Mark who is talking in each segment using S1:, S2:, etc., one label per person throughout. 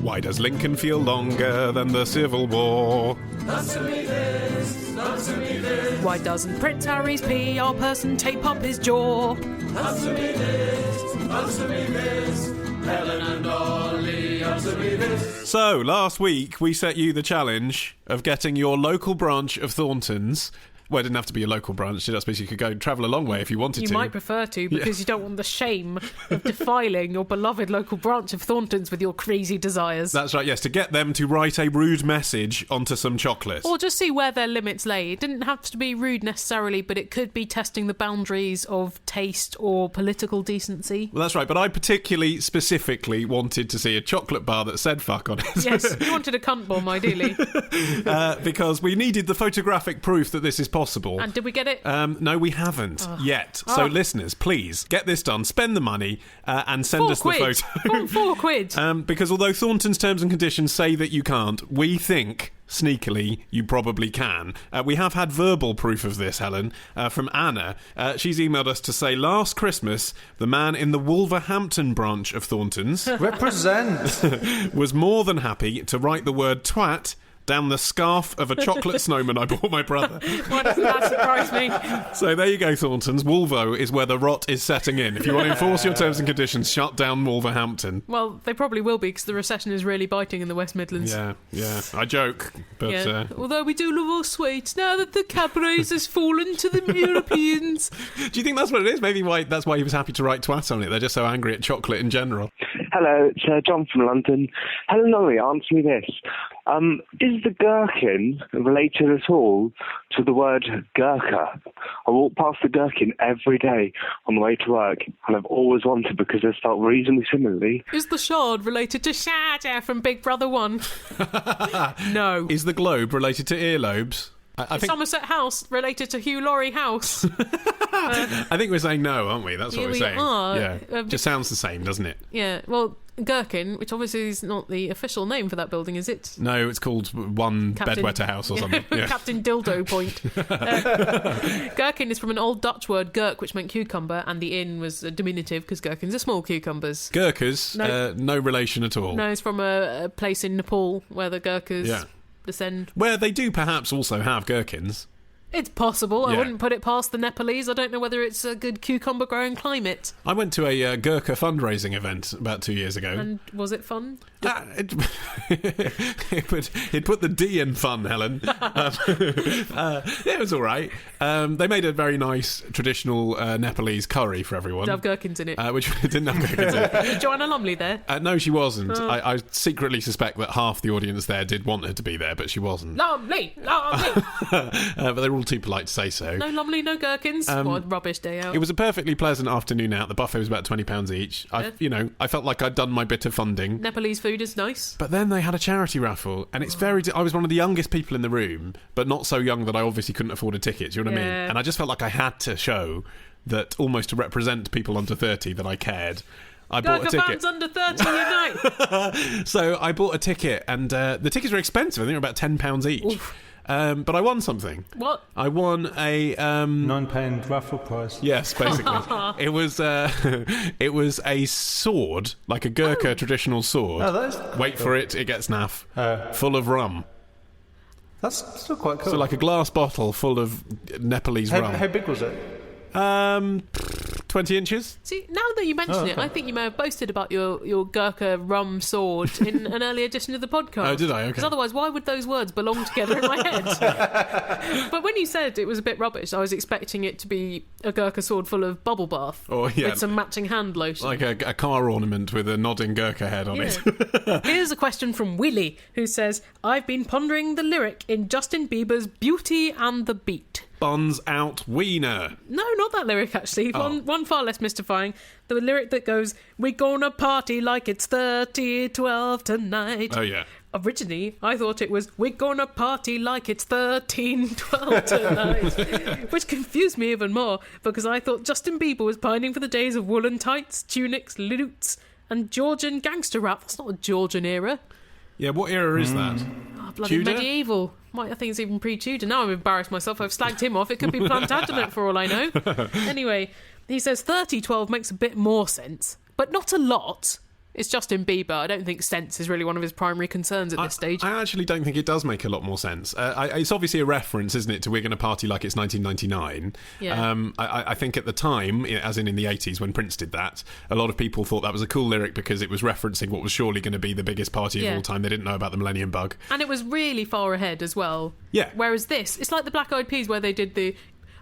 S1: Why does Lincoln feel longer than the Civil War?
S2: Answer me this, answer me this.
S3: Why doesn't Prince Harry's PR person tape up his jaw?
S2: Answer me this, answer me this. Helen and Ollie, answer me this.
S1: So, last week we set you the challenge of getting your local branch of Thorntons. Well, it didn't have to be a local branch. I suppose you could go and travel a long way if you wanted to.
S3: You might prefer to, because you don't want the shame of defiling your beloved local branch of Thorntons with your crazy desires.
S1: That's right, yes, to get them to write a rude message onto some chocolate.
S3: Or just see where their limits lay. It didn't have to be rude necessarily, but it could be testing the boundaries of taste or political decency.
S1: Well, that's right, but I particularly, specifically wanted to see a chocolate bar that said fuck on it.
S3: Yes, you wanted a cunt bomb, ideally.
S1: Because we needed the photographic proof that this is possible.
S3: And did we get it?
S1: No, we haven't yet. So, listeners, please, get this done, spend the money, and send us the photo.
S3: £4.
S1: Because although Thornton's terms and conditions say that you can't, we think, sneakily, you probably can. We have had verbal proof of this, Helen, from Anna. She's emailed us to say, last Christmas, the man in the Wolverhampton branch of Thornton's
S4: represent
S1: was more than happy to write the word twat down the scarf of a chocolate snowman I bought my brother.
S3: Why doesn't that surprise me?
S1: So there you go, Thorntons. Wolvo is where the rot is setting in. If you want to enforce your terms and conditions, shut down Wolverhampton.
S3: Well, they probably will be, because the recession is really biting in the West Midlands.
S1: Yeah. I joke, but...
S3: Yeah. Although we do love our sweets now that the cabarets has fallen to the Europeans.
S1: Do you think that's what it is? Maybe that's why he was happy to write twat on it. They're just so angry at chocolate in general.
S5: Hello, it's John from London. Helen Ollie, answer me this. Is the gherkin related at all to the word Gurkha? I walk past the gherkin every day on the way to work, and I've always wanted because they're spelled reasonably similarly.
S3: Is the shard related to Shada from Big Brother 1? No.
S1: Is the globe related to earlobes? I think
S3: Somerset House related to Hugh Laurie House?
S1: I think we're saying no, aren't we? That's what we're saying.
S3: Are.
S1: Yeah. Just sounds the same, doesn't it?
S3: Yeah. Well, Gherkin, which obviously is not the official name for that building, is it?
S1: No, it's called One Bedwetter House or something. Yeah.
S3: Captain Dildo Point. Gherkin is from an old Dutch word, gherk, which meant cucumber, and the inn was a diminutive because gherkins are small cucumbers.
S1: Gherkas, no relation at all.
S3: No, it's from a place in Nepal where the Gherkas descend.
S1: Where they do perhaps also have gherkins.
S3: It's possible.
S1: Yeah.
S3: I wouldn't put it past the Nepalese. I don't know whether it's a good cucumber growing climate.
S1: I went to a Gherka fundraising event about 2 years ago.
S3: And was it fun?
S1: It put the D in fun, Helen. It was all right. They made a very nice traditional Nepalese curry for everyone.
S3: Did it have gherkins in it?
S1: Which didn't have gherkins in it.
S3: Was Joanna Lumley there?
S1: No, she wasn't. I secretly suspect that half the audience there did want her to be there, but she wasn't.
S3: Lumley!
S1: But they were all too polite to say so.
S3: No Lumley, no gherkins. What a rubbish day out.
S1: It was a perfectly pleasant afternoon out. The buffet was about £20 each. I felt like I'd done my bit of funding.
S3: Nepalese food is nice.
S1: But then they had a charity raffle, and it's I was one of the youngest people in the room, but not so young that I obviously couldn't afford a ticket. Do you know what I mean? And I just felt like I had to show that, almost to represent people under 30, that I cared. I bought a ticket.
S3: Fans under 30 unite.
S1: So I bought a ticket, and the tickets were expensive. I think they were about £10 each. Oof. But I won something.
S3: What?
S1: I won a
S4: £9 raffle prize.
S1: Yes, basically. It was a sword, like a Gurkha traditional sword.
S4: Oh,
S1: Wait for it gets naff. Full of rum.
S4: That's still quite cool.
S1: So like a glass bottle full of Nepalese rum.
S4: How big was it?
S1: 20 inches.
S3: See, now that you mention it, I think you may have boasted about your Gurkha rum sword in an early edition of the podcast.
S1: Oh, did I? Okay.
S3: Because otherwise, why would those words belong together in my head? But when you said it was a bit rubbish, I was expecting it to be a Gurkha sword full of bubble bath with some matching hand lotion.
S1: Like a car ornament with a nodding Gurkha head on it.
S3: Here's a question from Willie, who says, I've been pondering the lyric in Justin Bieber's Beauty and the Beat.
S1: Buns out wiener.
S3: No, not that lyric, actually. One far less mystifying. The lyric that goes, we're gonna party like it's 30-12 tonight.
S1: Oh, yeah.
S3: Originally, I thought it was, we're gonna party like it's 13-12 tonight. Which confused me even more, because I thought Justin Bieber was pining for the days of woolen tights, tunics, lutes, and Georgian gangster rap. That's not a Georgian era.
S1: Yeah, what era is that?
S3: Bloody
S1: Tudor?
S3: Medieval. I think it's even pre-Tudor. Now I'm embarrassed myself. I've slagged him off. It could be Plantagenet for all I know. Anyway, he says 30-12 makes a bit more sense, but not a lot. It's Justin Bieber. I don't think sense is really one of his primary concerns at this stage.
S1: I actually don't think it does make a lot more sense. It's obviously a reference, isn't it, to We're Gonna Party Like It's 1999.
S3: Yeah.
S1: I think at the time, as in the 80s when Prince did that, a lot of people thought that was a cool lyric because it was referencing what was surely going to be the biggest party of all time. They didn't know about the Millennium Bug.
S3: And it was really far ahead as well.
S1: Yeah.
S3: Whereas this, it's like the Black Eyed Peas where they did the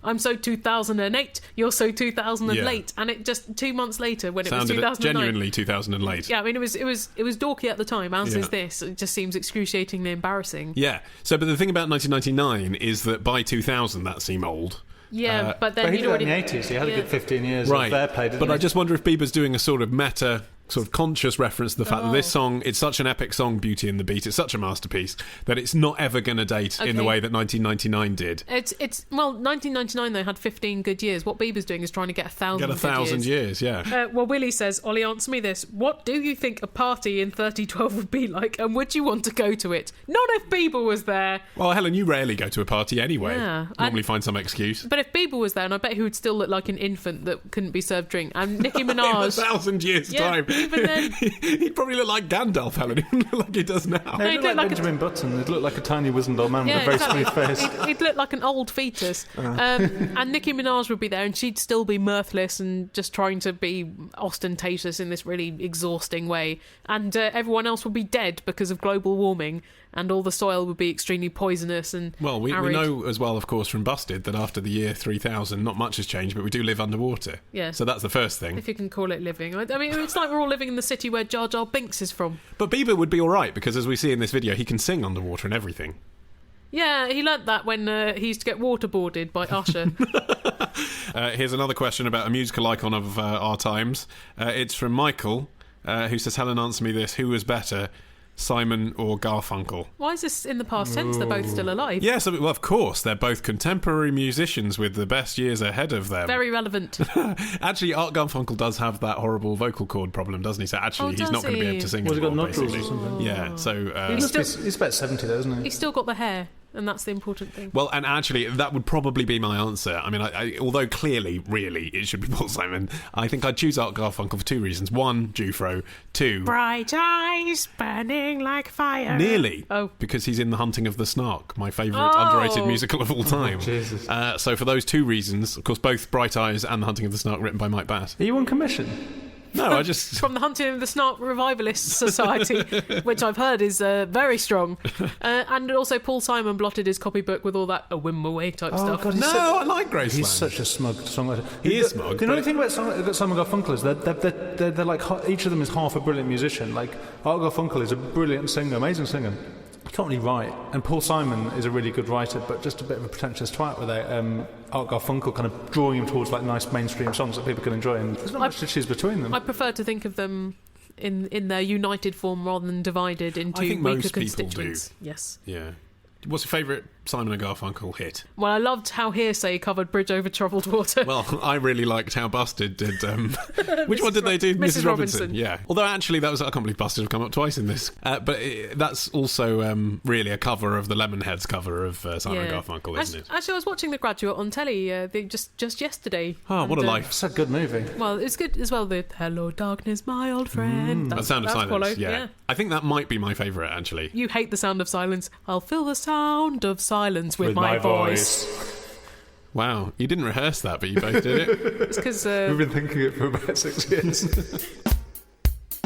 S3: I'm so 2008, you're so 2000 and late, and it just 2 months later when it was 2009.
S1: Genuinely 2000 and late.
S3: Yeah, I mean it was dorky at the time, as is this. It just seems excruciatingly embarrassing.
S1: Yeah. So, but the thing about 1999 is that by 2000 that seemed old.
S3: Yeah, but then
S4: he
S3: he'd
S4: did
S3: already
S4: that in the 80s. He had a good 15 years
S1: right.
S4: of fair play, didn't
S1: But
S4: he?
S1: I just wonder if Bieber's doing a sort of meta, sort of conscious reference to the fact that this song, it's such an epic song, Beauty and the Beat, it's such a masterpiece, that it's not ever going to date in the way that 1999 did.
S3: Well, 1999 though had 15 good years. What Bieber's doing is trying to get 1,000
S1: Get 1,000 years, yeah.
S3: Well, Willie says, Ollie, answer me this. What do you think a party in 3012 would be like, and would you want to go to it? Not if Bieber was there.
S1: Well, Helen, you rarely go to a party anyway.
S3: Yeah.
S1: Normally find some excuse.
S3: But if Bieber was there, and I bet he would still look like an infant that couldn't be served drink. And Nicki Minaj...
S1: in 1,000 years' time.
S3: Even then...
S1: He'd probably look like Gandalf, Helen. He wouldn't look like he does now.
S4: No, he'd look like Benjamin Button. He'd look like a tiny wizened old man with a very smooth face.
S3: He'd look like an old fetus. And Nicki Minaj would be there, and she'd still be mirthless and just trying to be ostentatious in this really exhausting way. And everyone else would be dead because of global warming, and all the soil would be extremely poisonous and
S1: Well, we
S3: arid.
S1: know as well, of course, from Busted, that after the year 3000, not much has changed, but we do live underwater.
S3: Yeah.
S1: So that's the first thing.
S3: If you can call it living. I mean, it's like we're all living in the city where Jar Jar Binks is from.
S1: But Bieber would be all right, because as we see in this video, he can sing underwater and everything.
S3: Yeah, he learnt that when he used to get waterboarded by Usher.
S1: Here's another question about a musical icon of our times. It's from Michael, who says, Helen, answer me this. Who was better, Simon or Garfunkel?
S3: Why is this in the past tense? They're both still alive.
S1: Yes, well, of course. They're both contemporary musicians with the best years ahead of them.
S3: Very relevant.
S1: Actually, Art Garfunkel does have that horrible vocal cord problem, doesn't he? So actually, he's not going to be able to sing
S4: Well, he's got
S1: anymore,
S4: nodules or
S1: basically.
S4: something.
S1: Yeah, so...
S4: He's about 70 though, isn't he?
S3: He's still got the hair, and that's the important thing.
S1: Well, and actually, that would probably be my answer. I mean, although clearly, really, it should be Paul Simon, I think I'd choose Art Garfunkel for two reasons. One, Jufro. Two...
S3: Bright eyes burning like fire.
S1: Nearly.
S3: Oh.
S1: Because he's in The Hunting of the Snark, my favourite underrated musical of all time.
S4: Jesus.
S1: So for those two reasons, of course, both Bright Eyes and The Hunting of the Snark written by Mike Batt.
S4: Are you on commission?
S1: No, I just...
S3: From the Hunting of the Snark Revivalist Society, which I've heard is very strong. And also Paul Simon blotted his copybook with all that a whim away type stuff.
S4: God,
S1: No, I like Graceland.
S4: He's such a smug songwriter.
S1: He is smug,
S4: The only
S1: but-
S4: thing about Simon Garfunkel is they're like each of them is half a brilliant musician. Like Art Garfunkel is a brilliant singer, amazing singer. He can't really write, and Paul Simon is a really good writer, but just a bit of a pretentious twat with Art Garfunkel kind of drawing him towards like nice mainstream songs that people can enjoy. And there's not much to choose between them.
S3: I prefer to think of them in their united form rather than divided into
S1: I think
S3: weaker
S1: most people
S3: constituents.
S1: do.
S3: Yes.
S1: Yeah. What's your favourite Simon and Garfunkel hit?
S3: Well, I loved how Hearsay covered Bridge Over Troubled Water.
S1: Well, I really liked how Busted did... which one did they do?
S3: Mrs. Robinson.
S1: Yeah. Although, actually, that was... I can't believe Busted have come up twice in this. But that's also really a cover of the Lemonheads cover of Simon and Garfunkel, isn't it?
S3: Actually, I was watching The Graduate on telly just yesterday.
S1: Oh, what a life.
S4: It's a good movie.
S3: Well, it's good as well. The Hello Darkness, my old friend.
S1: The Sound of
S3: that's
S1: Silence,
S3: followed,
S1: yeah. I think that might be my favourite, actually.
S3: You hate the sound of silence. I'll fill the sound of silence with my voice.
S1: Wow, you didn't rehearse that, but you both did it.
S3: It's because
S4: We've been thinking it for about 6 years.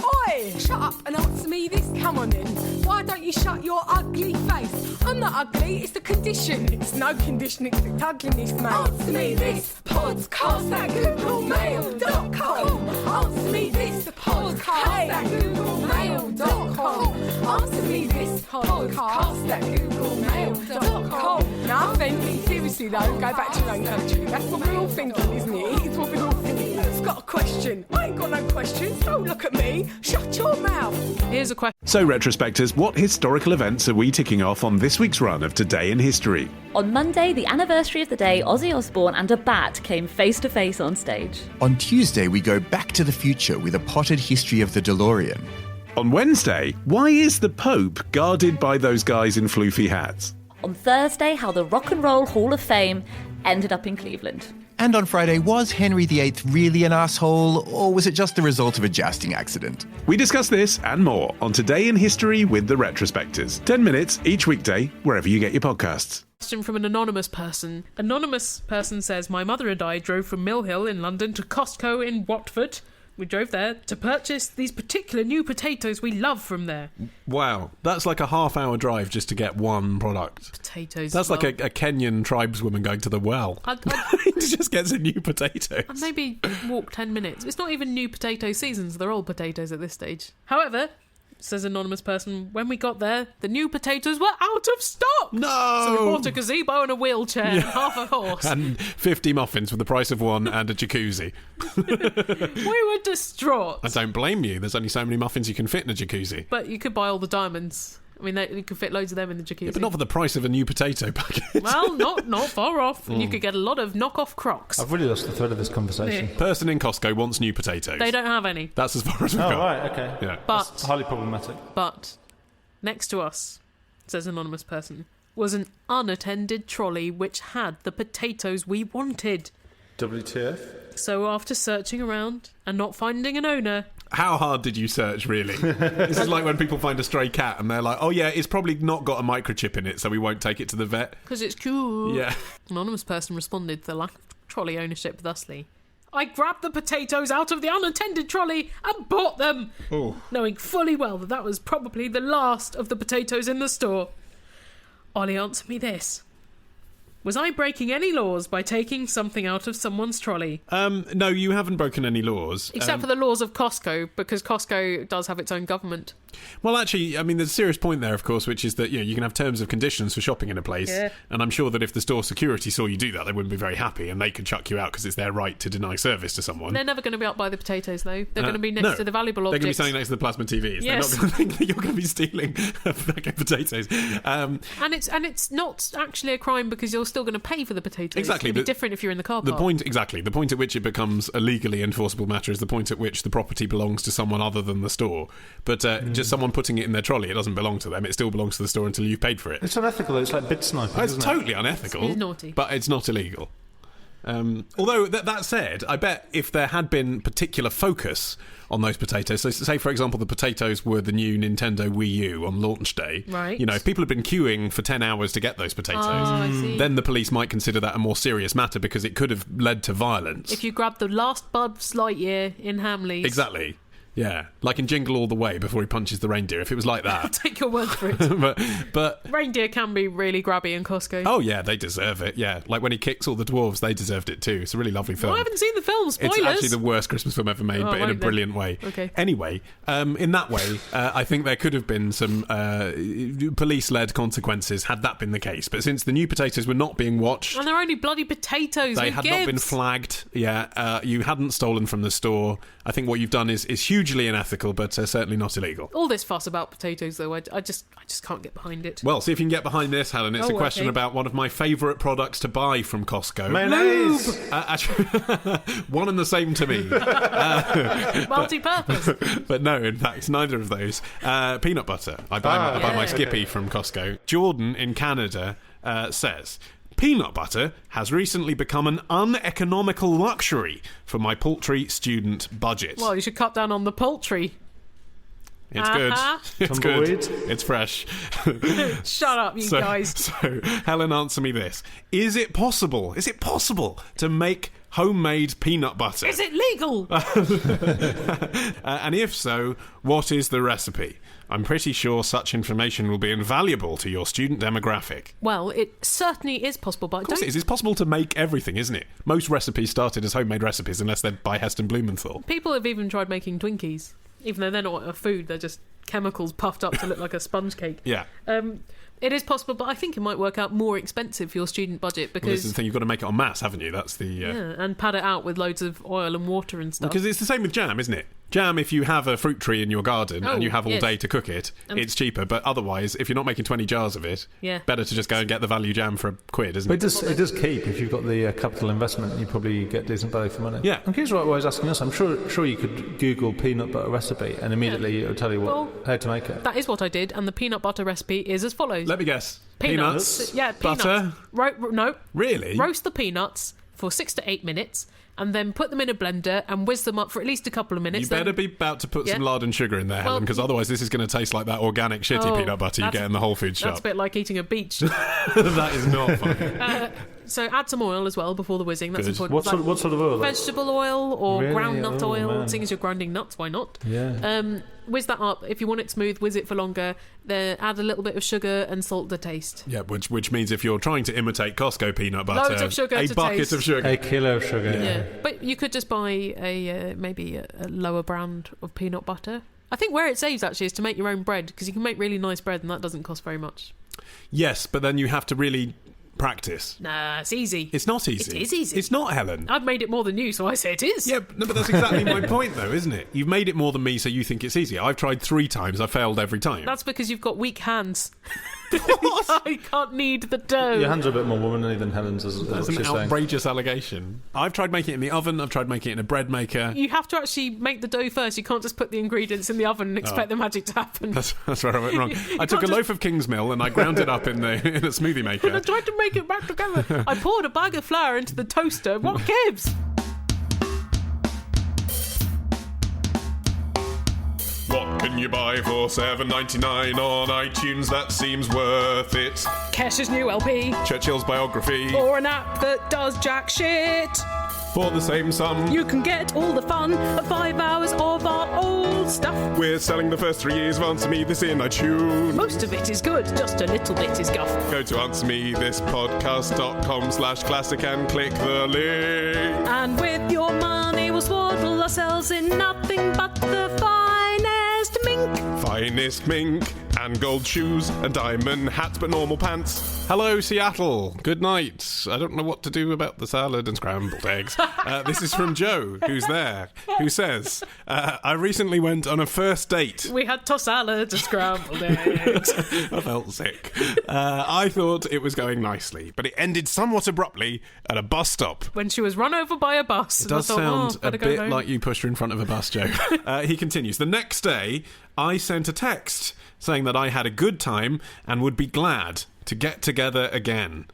S6: Oi! Shut up and answer me this. Come on then. Why don't you shut your ugly face? I'm not ugly, it's the condition. It's no condition, it's the ugliness, mate. Answer me this. Podcast at googlemail.com. Answer me this. Podcast at googlemail.com. Answer me this. Podcast at googlemail.com. Nothing. Seriously though, go back to your own country. That's what we're all thinking, isn't it? It's what we're all thinking. It's got a question. I ain't got no questions. Don't look at me. Shut your mouth.
S3: here's a question.
S7: So, retrospectors, what historical events are we ticking off on this week's run of Today in History?
S8: On Monday, the anniversary of the day Ozzy Osbourne and a bat came face to face on stage.
S9: On Tuesday, we go back to the future with a potted history of the DeLorean.
S7: On Wednesday, why is the Pope guarded by those guys in floofy hats?
S8: On Thursday, how the Rock and Roll Hall of Fame ended up in Cleveland.
S9: And on Friday, was Henry VIII really an asshole, or was it just the result of a jousting accident?
S7: We discuss this and more on Today in History with the Retrospectors. 10 minutes each weekday, wherever you get your podcasts.
S3: Question from an anonymous person. Anonymous person says, my mother and I drove from Mill Hill in London to Costco in Watford. We drove there to purchase these particular new potatoes we love from there.
S1: Wow, that's like a half-hour drive just to get one product.
S3: Potatoes.
S1: That's like a Kenyan tribeswoman going to the well. He just gets a new potatoes.
S3: I'd maybe walk 10 minutes. It's not even new potato seasons. They're old potatoes at this stage. However, says anonymous person, when we got there, the new potatoes were out of stock.
S1: No!
S3: So we bought a gazebo and a wheelchair and half a horse.
S1: And 50 muffins for the price of one and a jacuzzi.
S3: We were distraught.
S1: I don't blame you. There's only so many muffins you can fit in a jacuzzi.
S3: But you could buy all the diamonds. I mean, you could fit loads of them in the jacuzzi.
S1: Yeah, but not for the price of a new potato packet.
S3: Well, not far off. And you could get a lot of knockoff Crocs.
S4: I've really lost the thread of this conversation.
S3: Yeah.
S1: Person in Costco wants new potatoes.
S3: They don't have any.
S1: That's as far as we've
S4: Oh,
S1: got.
S4: right, okay.
S1: Yeah.
S3: But
S4: That's highly problematic.
S3: But next to us, says anonymous person, was an unattended trolley which had the potatoes we wanted.
S4: WTF?
S3: So after searching around and not finding an owner...
S1: How hard did you search, really? This is like when people find a stray cat and they're like, oh yeah, it's probably not got a microchip in it, so we won't take it to the vet.
S3: Because it's cool.
S1: Yeah.
S3: Anonymous person responded to the lack of trolley ownership thusly. I grabbed the potatoes out of the unattended trolley and bought them, knowing fully well that was probably the last of the potatoes in the store. Ollie, answer me this. Was I breaking any laws by taking something out of someone's trolley?
S1: No, you haven't broken any laws.
S3: Except for the laws of Costco, because Costco does have its own government.
S1: Well, actually, I mean, there's a serious point there, of course, which is that, you can have terms of conditions for shopping in a place.
S3: Yeah.
S1: And I'm sure that if the store security saw you do that, they wouldn't be very happy and they could chuck you out because it's their right to deny service to someone.
S3: They're never going to be up by the potatoes, though. They're going to be next to the valuable
S1: They're
S3: objects.
S1: going to be standing next to the plasma TVs.
S3: Yes.
S1: They're not going to think that you're going to be stealing a bag of potatoes.
S3: And it's not actually a crime because you're still going to pay for the potatoes.
S1: Exactly.
S3: It'd be different if you're in the car park.
S1: The point at which it becomes a legally enforceable matter is the point at which the property belongs to someone other than the store. But just someone putting it in their trolley, it doesn't belong to them. It still belongs to the store until you've paid for it.
S4: It's unethical. It's like bid sniping.
S1: It's
S4: isn't
S1: totally unethical.
S3: It's naughty.
S1: But it's not illegal. Although, that said, I bet if there had been particular focus on those potatoes, so say, for example, the potatoes were the new Nintendo Wii U on launch day,
S3: right.
S1: If people had been queuing for 10 hours to get those potatoes,
S3: I see.
S1: then the police might consider that a more serious matter because it could have led to violence.
S3: If you grab the last Buzz Lightyear in Hamleys.
S1: Exactly. Yeah, like in Jingle All the Way before he punches the reindeer. If it was like
S3: I'll
S1: that.
S3: take your word for it.
S1: but
S3: Reindeer can be really grabby in Costco.
S1: oh yeah, they deserve it. Yeah, like when he kicks all the dwarves, they deserved it too. It's a really lovely film.
S3: I haven't seen the film. Spoilers.
S1: It's actually the worst Christmas film ever made,
S3: Oh,
S1: but in a
S3: right then.
S1: brilliant way.
S3: Okay.
S1: Anyway, in that way, I think there could have been some police-led consequences had that been the case. But since the new potatoes were not being watched,
S3: And they're only bloody potatoes.
S1: they
S3: Who
S1: had
S3: gives?
S1: not been flagged. Yeah, you hadn't stolen from the store. I think what you've done is hugely unethical, but certainly not illegal.
S3: All this fuss about potatoes, though, I just can't get behind it.
S1: Well, see if you can get behind this, Helen. It's a question
S3: okay.
S1: about one of my favourite products to buy from Costco.
S4: Mayonnaise!
S1: Actually, one and the same to me.
S3: Multi-purpose.
S1: But no, in fact, neither of those. Peanut butter. I buy my
S3: yeah.
S1: Skippy from Costco. Jordan in Canada says, peanut butter has recently become an uneconomical luxury for my paltry student budget.
S3: Well, you should cut down on the poultry.
S1: It's good. It's
S4: Tumbleweed.
S1: good. It's fresh.
S3: Shut up, you guys.
S1: So, Helen, answer me this. Is it possible to make homemade peanut butter?
S3: Is it legal?
S1: And if so, what is the recipe? I'm pretty sure such information will be invaluable to your student demographic.
S3: Well, it certainly is possible, but
S1: Of course it is. It's possible to make everything, isn't it? Most recipes started as homemade recipes unless they're by Heston Blumenthal.
S3: people have even tried making Twinkies. Even though they're not a food, they're just chemicals puffed up to look like a sponge cake.
S1: Yeah.
S3: It is possible, but I think it might work out more expensive for your student budget
S1: Well, this is
S3: because...
S1: the thing, you've got to make it en masse, haven't you? That's the...
S3: yeah, and pad it out with loads of oil and water and stuff.
S1: Because it's the same with jam, isn't it? Jam, if you have a fruit tree in your garden and you have all
S3: yes.
S1: day to cook it, it's cheaper. But otherwise, if you're not making 20 jars of it,
S3: Yeah.
S1: better to just go and get the value jam for £1, isn't
S4: But
S1: it?
S4: it does keep. If you've got the capital investment, you probably get decent value for money.
S1: Yeah.
S4: I'm curious what I was asking us. I'm sure you could Google peanut butter recipe and immediately it will tell you how to make it.
S3: That is what I did, and the peanut butter recipe is as follows.
S1: Let me guess.
S3: Peanuts. Yeah, peanuts.
S1: Butter.
S3: No.
S1: Really?
S3: Roast the peanuts, for 6 to 8 minutes, and then put them in a blender and whiz them up for at least a couple of minutes.
S1: You better be about to put some lard and sugar in there, Helen, because otherwise this is going to taste like that organic shitty peanut butter you get in the Whole Foods shop.
S3: That's a bit like eating a beach.
S1: That is not funny.
S3: So add some oil as well before the whizzing. That's
S1: Good.
S3: important.
S4: What sort of oil?
S3: Vegetable oil or
S4: Really?
S3: ground nut oil.
S4: Man.
S3: Seeing as you're grinding nuts, why not?
S4: Yeah.
S3: Whiz that up. If you want it smooth, whiz it for longer. Then add a little bit of sugar and salt to taste.
S1: Yeah, which means if you're trying to imitate Costco peanut butter,
S3: Loads of sugar
S1: a
S3: to
S1: bucket
S3: taste.
S1: of sugar.
S4: A kilo of sugar.
S3: Yeah. But you could just buy maybe a lower brand of peanut butter. I think where it saves actually is to make your own bread, because you can make really nice bread and that doesn't cost very much.
S1: Yes, but then you have to really practice.
S3: Nah, it's easy.
S1: It's not easy.
S3: It is easy.
S1: It's not, Helen.
S3: I've made it more than you, so I say it is.
S1: Yeah, but that's exactly my point, though, isn't it? You've made it more than me, so you think it's easy. I've tried 3 times. I failed every time.
S3: That's because you've got weak hands. I can't knead the dough.
S4: Your hands are a bit more womanly than Helen's, is
S1: That's
S4: what
S1: an
S4: she's saying.
S1: outrageous allegation. I've tried making it in the oven. I've tried making it in a bread maker.
S3: You have to actually make the dough first. You can't just put the ingredients in the oven and expect the magic to happen.
S1: That's where I went wrong. I took a
S3: can't
S1: loaf of Kingsmill and I ground it up in a smoothie
S3: And I
S1: maker.
S3: tried to make it back together. I poured a bag of flour into the toaster. What gives?
S1: What can you buy for $7.99 on iTunes? That seems worth it.
S3: Kesh's new LP.
S1: Churchill's biography.
S3: Or an app that does jack shit.
S1: For the same sum.
S3: You can get all the fun of 5 hours of our old stuff.
S1: We're selling the first 3 years of Answer Me This in iTunes.
S3: Most of it is good, just a little bit is guff.
S1: Go to answermethispodcast.com/classic and click the link.
S3: And with your money we'll swaddle ourselves in nothing but the finest mink.
S1: Finest mink and gold shoes and diamond hats but normal pants. Hello, Seattle. Good night. I don't know what to do about the salad and scrambled eggs. This is from Joe, who's there, who says, I recently went on a first date.
S3: We had tossed salad and scrambled eggs.
S1: I felt sick. I thought it was going nicely, but it ended somewhat abruptly at a bus stop.
S3: When she was run over by a bus.
S1: It does sound a bit like you pushed her in front of a bus, Joe. He continues, the next day, I sent a text saying that I had a good time and would be glad to get together again.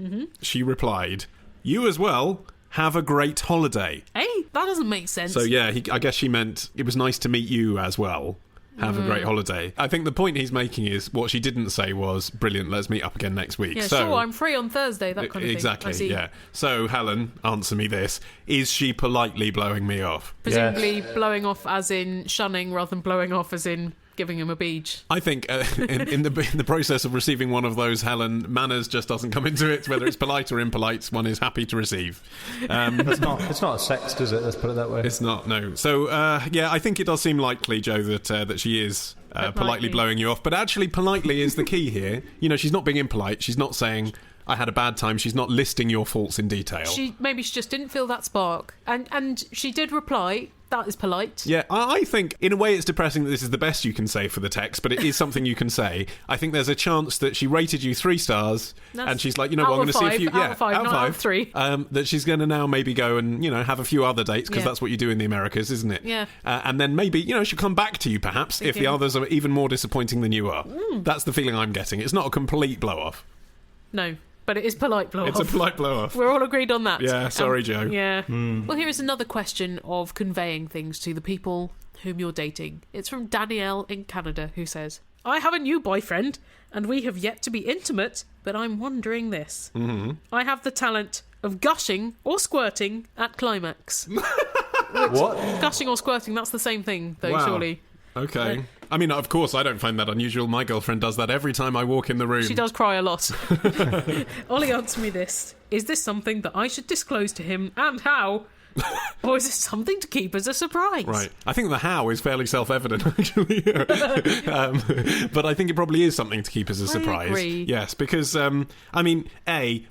S1: Mm-hmm. She replied, you as well, have a great holiday.
S3: Hey, that doesn't make sense.
S1: So yeah, I guess she meant it was nice to meet you as well. Have a great holiday. I think the point he's making is what she didn't say was, brilliant, let's meet up again next week.
S3: Yeah,
S1: so,
S3: sure, I'm free on Thursday, that kind of
S1: exactly,
S3: thing.
S1: yeah. So, Helen, answer me this. Is she politely blowing me off?
S3: Presumably blowing off as in shunning rather than blowing off as in giving him a beach.
S1: I think in the process of receiving one of those, Helen, manners just doesn't come into it. Whether it's polite or impolite, one is happy to receive.
S4: It's not a sext, is it? Let's put it that way.
S1: It's not, no. So, yeah, I think it does seem likely, Joe, that she is politely blowing you off. But actually, politely is the key here. You know, she's not being impolite. She's not saying, I had a bad time. She's not listing your faults in detail.
S3: Maybe she just didn't feel that spark. And she did reply, that is polite.
S1: Yeah, I think, in a way, it's depressing that this is the best you can say for the text, but it is something you can say. I think there's a chance that she rated you 3 stars, and she's like, you know what, I'm going to see a few...
S3: Out of 5, not out of 3.
S1: That she's going to now maybe go and, you know, have a few other dates, because that's what you do in the Americas, isn't it?
S3: Yeah.
S1: And then maybe, you know, she'll come back to you, perhaps, if the others are even more disappointing than you are. That's the feeling I'm getting. It's not a complete blow-off.
S3: No. But it is polite blow-off.
S1: It's a polite blow-off.
S3: We're all agreed on that.
S1: Yeah, sorry, Joe.
S3: Yeah. Well, here is another question of conveying things to the people whom you're dating. It's from Danielle in Canada, who says, I have a new boyfriend, and we have yet to be intimate, but I'm wondering this. Mm-hmm. I have the talent of gushing or squirting at climax.
S4: What?
S3: Gushing or squirting, that's the same thing, though, surely.
S1: Okay. I mean, of course, I don't find that unusual. My girlfriend does that every time I walk in the room.
S3: She does cry a lot. Ollie, answer me this. Is this something that I should disclose to him, and how? Or is it something to keep as a surprise?
S1: Right. I think the how is fairly self-evident, actually. But I think it probably is something to keep as a surprise.
S3: I agree.
S1: Yes, because, I mean,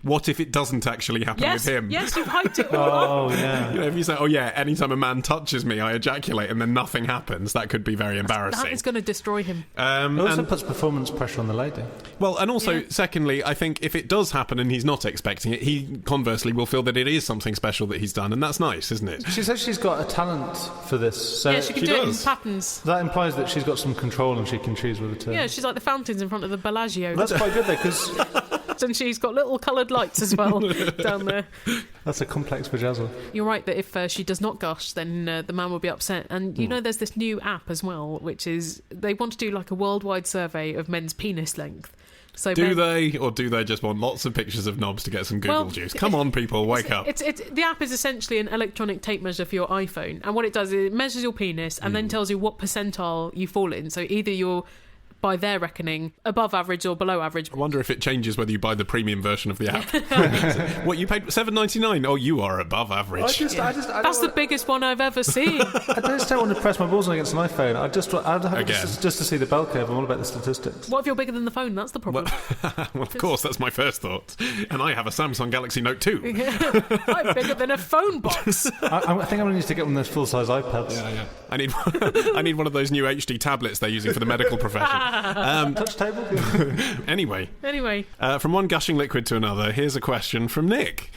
S1: what if it doesn't actually happen with him?
S3: Yes, you've hyped it all up.
S4: Yeah.
S1: You know, if you say, oh yeah, anytime a man touches me, I ejaculate, and then nothing happens, that could be very embarrassing.
S3: That is going to destroy him.
S4: It also puts performance pressure on the lady.
S1: Well, and also, secondly, I think if it does happen and he's not expecting it, he conversely will feel that it is something special that he's done, and that's nice, isn't it?
S4: She says she's got a talent for this. So
S3: yeah, she can do it in patterns.
S4: That implies that she's got some control and she can choose whether to...
S3: Yeah, she's like the fountains in front of the Bellagio.
S4: That's quite good, though, because
S3: and she's got little coloured lights as well down there.
S4: That's a complex vajazzle.
S3: You're right that if she does not gush, then the man will be upset. And there's this new app as well, which is they want to do like a worldwide survey of men's penis length. So
S1: do they just want lots of pictures of knobs to get some Google juice? Come on, people, wake up.
S3: The app is essentially an electronic tape measure for your iPhone, and what it does is it measures your penis and then tells you what percentile you fall in. So either you're, by their reckoning, above average or below average.
S1: I wonder if it changes whether you buy the premium version of the app. What, you paid $7.99? Oh, you are above average.
S3: That's the biggest one I've ever seen.
S4: I just don't want to press my balls on against an iPhone. I'd have it just to see the bell curve and all about the statistics.
S3: What if you're bigger than the phone? That's the problem.
S1: Well, of course, that's my first thought. And I have a Samsung Galaxy Note 2.
S3: I'm bigger than a phone box.
S4: I think I'm going to need to get one of those full-size iPads.
S1: Yeah. I need one of those new HD tablets they're using for the medical profession.
S4: Touch table?
S1: Anyway. From one gushing liquid to another, here's a question from Nick,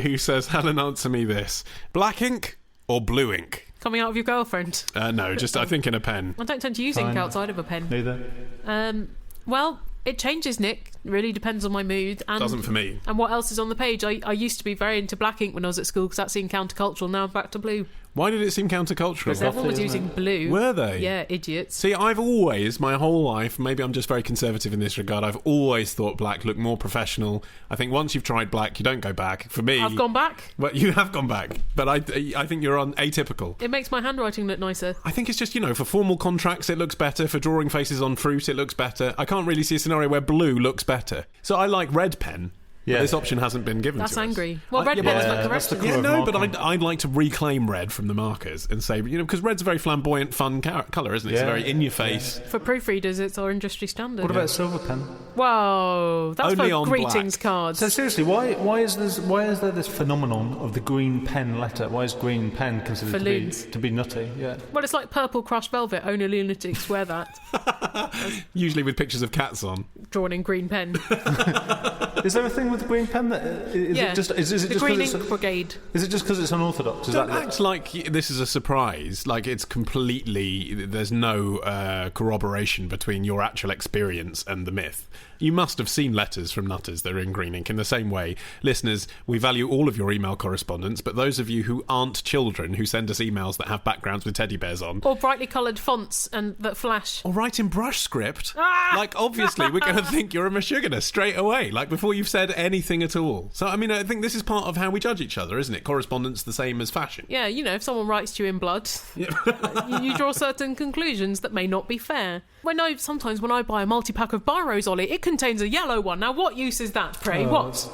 S1: who says, Helen, answer me this. Black ink or blue ink?
S3: Coming out of your girlfriend?
S1: No, just I think in a pen.
S3: I don't tend to use ink outside of a pen.
S4: Neither.
S3: Well, it changes, Nick. It really depends on my mood. And
S1: doesn't for me.
S3: And what else is on the page. I used to be very into black ink when I was at school because that seemed countercultural. Now I'm back to blue.
S1: Why did it seem countercultural?
S3: Because everyone was using blue.
S1: Were they?
S3: Yeah, idiots.
S1: See, I've always, my whole life, maybe I'm just very conservative in this regard, I've always thought black looked more professional. I think once you've tried black, you don't go back. For me...
S3: I've gone back.
S1: Well, you have gone back. But I think you're on atypical.
S3: It makes my handwriting look nicer.
S1: I think it's just, for formal contracts it looks better. For drawing faces on fruit it looks better. I can't really see a scenario where blue looks better. So I like red pen. Yeah. This option hasn't been given to us.
S3: That's angry. Well, red pen is not correct.
S1: Yeah, no, but I'd like to reclaim red from the markers and say, because red's a very flamboyant, fun colour, isn't it? It's very in-your-face.
S3: For proofreaders, it's our industry standard.
S4: What about silver pen?
S3: Whoa, that's
S1: only
S3: for greetings cards.
S4: So seriously, why is there this phenomenon of the green pen letter? Why is green pen considered to be nutty? Yeah.
S3: Well, it's like purple crushed velvet. Only lunatics wear that.
S1: Usually with pictures of cats on.
S3: Drawn in green pen.
S4: Is there a thing with the green pen? Is it just
S3: the Green Ink Brigade.
S4: Is it just because it's unorthodox?
S1: Don't act like this is a surprise. Like it's completely. There's no corroboration between your actual experience and the myth. You must have seen letters from nutters that are in green ink. In the same way, listeners, we value all of your email correspondence, but those of you who aren't children who send us emails that have backgrounds with teddy bears on,
S3: or brightly coloured fonts and that flash,
S1: or write in brush script, like obviously we're going to think you're a Meshuggah straight away, like before you've said anything at all. So I mean, I think this is part of how we judge each other, isn't it? Correspondence the same as fashion.
S3: Yeah, if someone writes to you in blood, you draw certain conclusions that may not be fair. Sometimes when I buy a multi-pack of biros, Ollie, it contains a yellow one. Now, what use is that, pray? What?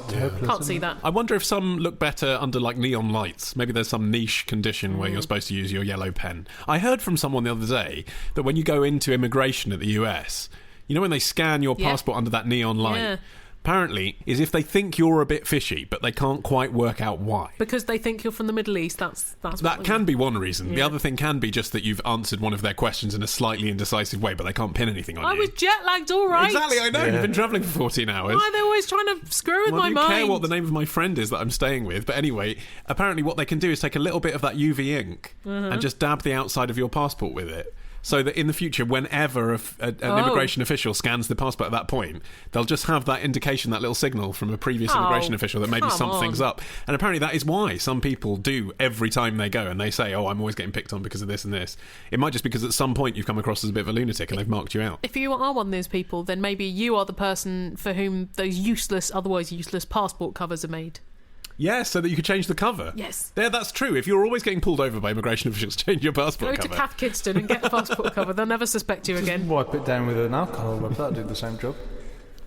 S3: Can't see that.
S1: I wonder if some look better under, like, neon lights. Maybe there's some niche condition where you're supposed to use your yellow pen. I heard from someone the other day that when you go into immigration at the US, when they scan your passport under that neon light... Apparently, is if they think you're a bit fishy, but they can't quite work out why.
S3: Because they think you're from the Middle East. That
S1: can be one reason. Yeah. The other thing can be just that you've answered one of their questions in a slightly indecisive way, but they can't pin anything on you.
S3: I was jet-lagged, all right.
S1: Exactly, I know. Yeah. You've been travelling for 14 hours.
S3: Why are they always trying to screw with my mind?
S1: I don't care what the name of my friend is that I'm staying with, but anyway, apparently what they can do is take a little bit of that UV ink and just dab the outside of your passport with it. So that in the future, whenever an immigration official scans the passport at that point, they'll just have that indication, that little signal from a previous immigration official that maybe something's up. And apparently that is why some people do every time they go and they say, I'm always getting picked on because of this and this. It might just be because at some point you've come across as a bit of a lunatic and they've marked you out.
S3: If you are one of those people, then maybe you are the person for whom those otherwise useless passport covers are made.
S1: Yes, so that you could change the cover.
S3: Yes.
S1: That's true. If you're always getting pulled over by immigration officials, change your passport cover.
S3: Go to Cath Kidston and get a passport cover. They'll never suspect you again.
S4: Wipe it down with an alcohol rub. That'll do the same job.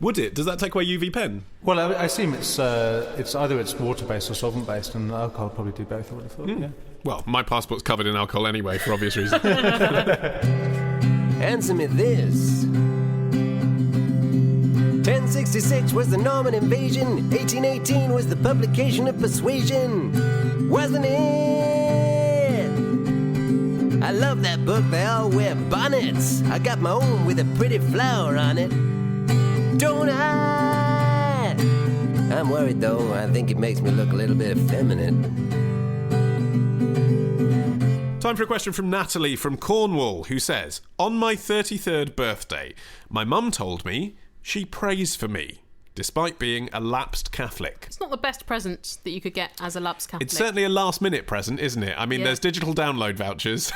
S1: Would it? Does that take away UV pen?
S4: Well, I assume it's either it's water-based or solvent-based, and alcohol would probably do both, I would have thought. Yeah.
S1: Well, my passport's covered in alcohol anyway, for obvious reasons.
S10: Answer me this. 1066 was the Norman invasion. 1818 was the publication of Persuasion. Wasn't it? I love that book. They all wear bonnets. I got my own with a pretty flower on it. Don't I? I'm worried though. I think it makes me look a little bit effeminate.
S1: Time for a question from Natalie from Cornwall, who says, on my 33rd birthday, my mum told me she prays for me. despite being a lapsed Catholic.
S3: It's not the best present that you could get as a lapsed Catholic.
S1: It's certainly a last-minute present, isn't it? I mean,
S3: Yeah.
S1: there's digital download vouchers,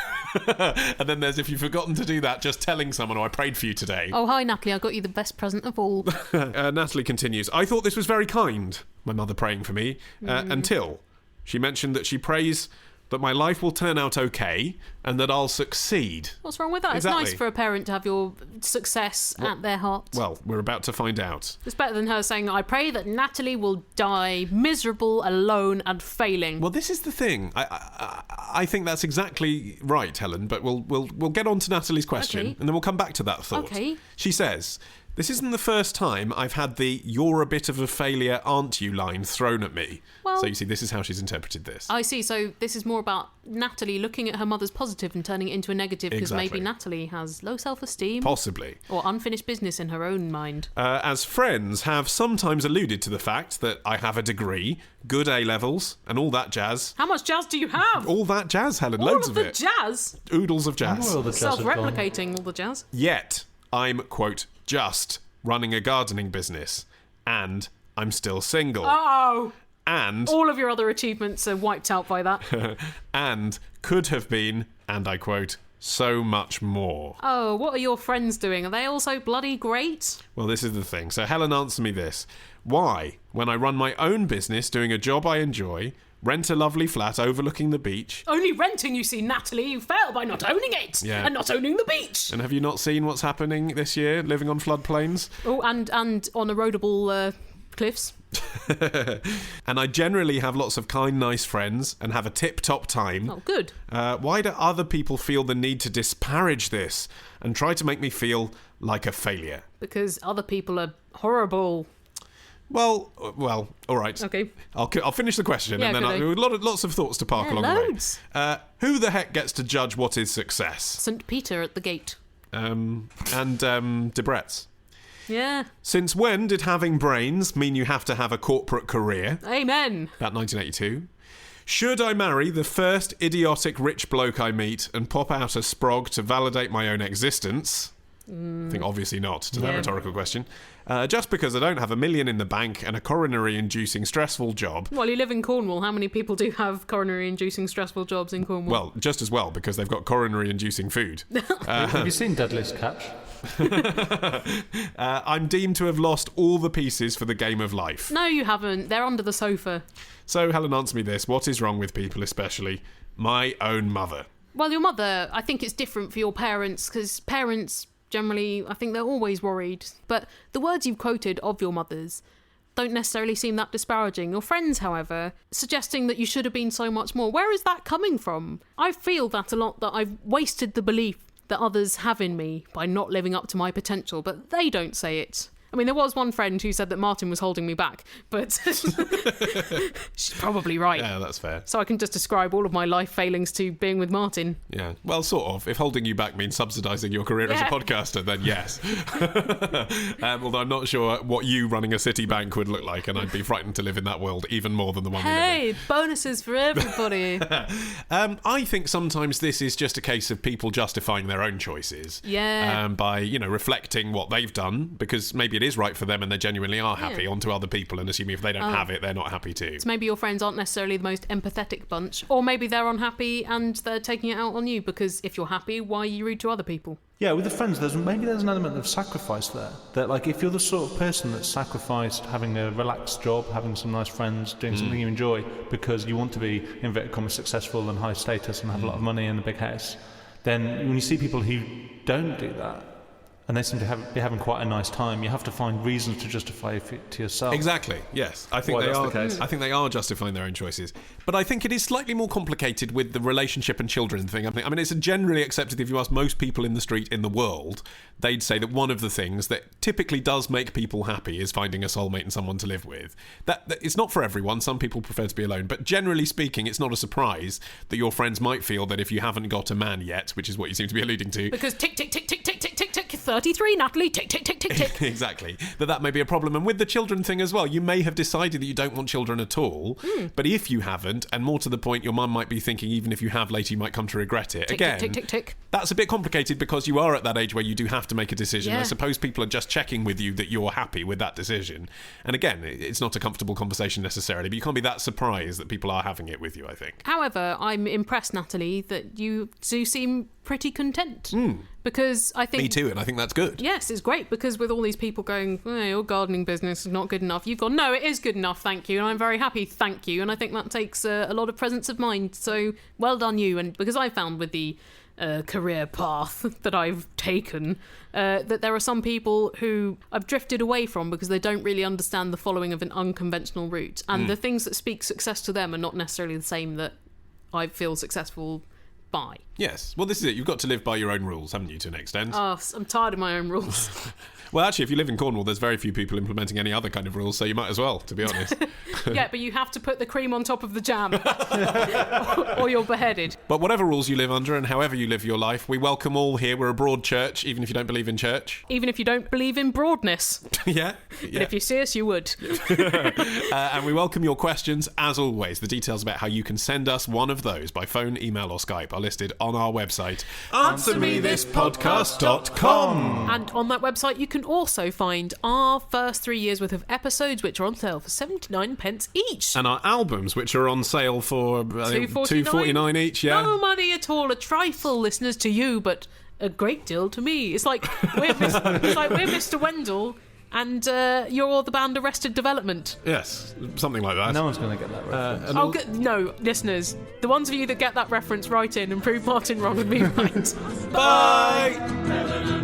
S1: and then there's, if you've forgotten to do that, just telling someone, I prayed for you today.
S3: Oh, hi, Natalie, I got you the best present of all.
S1: Natalie continues, I thought this was very kind, my mother praying for me, until she mentioned that she prays that my life will turn out okay and that I'll succeed.
S3: What's wrong with that?
S1: Exactly.
S3: It's nice for a parent to have your success at their heart.
S1: Well, we're about to find out.
S3: It's better than her saying, I pray that Natalie will die miserable, alone, and failing.
S1: Well, this is the thing. I think that's exactly right, Helen, but we'll get on to Natalie's question,
S3: Okay.
S1: and then we'll come back to that thought.
S3: Okay.
S1: She says, this isn't the first time I've had the "you're a bit of a failure, aren't you" line thrown at me.
S3: Well-
S1: So you see, this is how she's interpreted this.
S3: I see, so this is more about Natalie looking at her mother's positive and turning it into a negative because
S1: Exactly.
S3: maybe Natalie has low self-esteem.
S1: Possibly.
S3: Or unfinished business in her own mind.
S1: As friends have sometimes alluded to the fact that I have a degree, good A-levels, and all that jazz.
S3: How much jazz do you have?
S1: All that jazz, Helen,
S3: All
S1: loads
S3: of
S1: of
S3: the
S1: it.
S3: jazz?
S1: Oodles of jazz.
S4: Where all the jazz have gone.
S3: Self-replicating all the jazz.
S1: Yet, I'm, quote, just running a gardening business. And I'm still single.
S3: Oh!
S1: And
S3: All of your other achievements are wiped out by that.
S1: and could have been, and I quote, so much more.
S3: Oh, what are your friends doing? Are they also bloody great?
S1: Well, this is the thing. So Helen, answer me this. Why, when I run my own business doing a job I enjoy, rent a lovely flat overlooking the beach...
S3: Only renting, you see, Natalie. You fail by not owning it.
S1: Yeah.
S3: And not owning the beach.
S1: And have you not seen what's happening this year, living on floodplains?
S3: Oh, and on erodible cliffs.
S1: And I generally have lots of kind, nice friends and have a tip-top time.
S3: Oh, good.
S1: Why do other people feel the need to disparage this and try to make me feel like a failure?
S3: Because other people are horrible.
S1: Well, all right.
S3: Okay.
S1: I'll finish the question,
S3: Yeah,
S1: and then lots of thoughts to park
S3: Yeah,
S1: along
S3: loads.
S1: the way. Who the heck gets to judge what is success?
S3: St. Peter at the gate.
S1: And Debrett's.
S3: Yeah.
S1: Since when did having brains mean you have to have a corporate career?
S3: Amen.
S1: About 1982. Should I marry the first idiotic rich bloke I meet and pop out a sprog to validate my own existence? I think obviously not to that
S3: Yeah.
S1: rhetorical question. Just because I don't have $1 million in the bank and a coronary-inducing stressful job.
S3: Well, you live in Cornwall. How many people do have coronary-inducing stressful jobs in Cornwall?
S1: Well, just as well, because they've got coronary-inducing food.
S4: Have you seen Deadliest Catch?
S1: I'm deemed to have lost all the pieces for the game of life.
S3: No, you haven't. They're under the sofa.
S1: So, Helen, answer me this. What is wrong with people, especially my own mother?
S3: Well, your mother, I think it's different for your parents, because parents, generally, I think they're always worried. But the words you've quoted of your mother's don't necessarily seem that disparaging. Your friends, however, suggesting that you should have been so much more. Where is that coming from? I feel that a lot, that I've wasted the belief that others have in me by not living up to my potential, but they don't say it. I mean, there was one friend who said that Martin was holding me back, but she's probably right.
S1: Yeah, that's fair.
S3: So I can just describe all of my life failings to being with Martin.
S1: Yeah, well, sort of. If holding you back means subsidising your career as a
S3: Yeah.
S1: podcaster, then yes. Although I'm not sure what you running a Citibank would look like, and I'd be frightened to live in that world even more than the one we live in.
S3: Hey, bonuses for everybody.
S1: I think sometimes this is just a case of people justifying their own choices.
S3: Yeah.
S1: By, reflecting what they've done, because maybe it is right for them and they genuinely are happy,
S3: Yeah.
S1: onto other people, and assuming if they don't have it, they're not happy too.
S3: So maybe your friends aren't necessarily the most empathetic bunch, or maybe they're unhappy and they're taking it out on you, because if you're happy, why are you rude to other people?
S4: Yeah, with the friends, there's an element of sacrifice there. That, like, if you're the sort of person that's sacrificed having a relaxed job, having some nice friends, doing something you enjoy, because you want to be, in inverted commas, successful and high status and have a lot of money and a big house, then when you see people who don't do that, and they seem to be having quite a nice time, you have to find reasons to justify it to yourself.
S1: Exactly. Yes, I think
S4: Why
S1: they
S4: that's
S1: are.
S4: the case.
S1: I think they are justifying their own choices. But I think it is slightly more complicated with the relationship and children thing. I mean, it's generally accepted. If you ask most people in the street in the world, they'd say that one of the things that typically does make people happy is finding a soulmate and someone to live with. That it's not for everyone. Some people prefer to be alone. But generally speaking, it's not a surprise that your friends might feel that if you haven't got a man yet, which is what you seem to be alluding to,
S3: Because tick, tick, tick, tick, tick, tick, tick, tick, 33, Natalie, tick, tick, tick, tick, tick.
S1: exactly, that may be a problem. And with the children thing as well, you may have decided that you don't want children at all, but if you haven't, and more to the point, your mum might be thinking even if you have later you might come to regret it.
S3: Tick,
S1: Again,
S3: tick, tick, tick, tick.
S1: that's a bit complicated because you are at that age where you do have to make a decision.
S3: Yeah.
S1: I suppose people are just checking with you that you're happy with that decision. And again, it's not a comfortable conversation necessarily, but you can't be that surprised that people are having it with you, I think.
S3: However, I'm impressed, Natalie, that you do seem pretty content. Because I think...
S1: Me too, and I think that's good.
S3: Yes, it's great, because with all these people going, your gardening business is not good enough, you've gone, no, it is good enough, thank you, and I'm very happy, thank you. And I think that takes a lot of presence of mind. So well done you. And because I found with the career path that I've taken, that there are some people who I've drifted away from because they don't really understand the following of an unconventional route. And the things that speak success to them are not necessarily the same that I feel successful by.
S1: Yes. Well, this is it. You've got to live by your own rules, haven't you, to an extent?
S3: Oh, I'm tired of my own rules.
S1: Well, actually, if you live in Cornwall, there's very few people implementing any other kind of rules, so you might as well, to be honest.
S3: Yeah, but you have to put the cream on top of the jam or you're beheaded.
S1: But whatever rules you live under and however you live your life, we welcome all here. We're a broad church, even if you don't believe in church.
S3: Even if you don't believe in broadness.
S1: Yeah.
S3: But if you see us, you would.
S1: And we welcome your questions, as always. The details about how you can send us one of those by phone, email or Skype are listed on our website, answermethispodcast.com.
S3: And on that website, you can also find our first 3 years' worth of episodes, which are on sale for 79p each.
S1: And our albums, which are on sale for $2.49 each. Yeah.
S3: No money at all. A trifle, listeners, to you, but a great deal to me. It's like we're Mr. Wendell, and you're the band Arrested Development.
S1: Yes, something like that.
S4: No one's going to get that reference.
S3: No, listeners. The ones of you that get that reference, write in and prove Martin wrong and me right.
S1: Bye!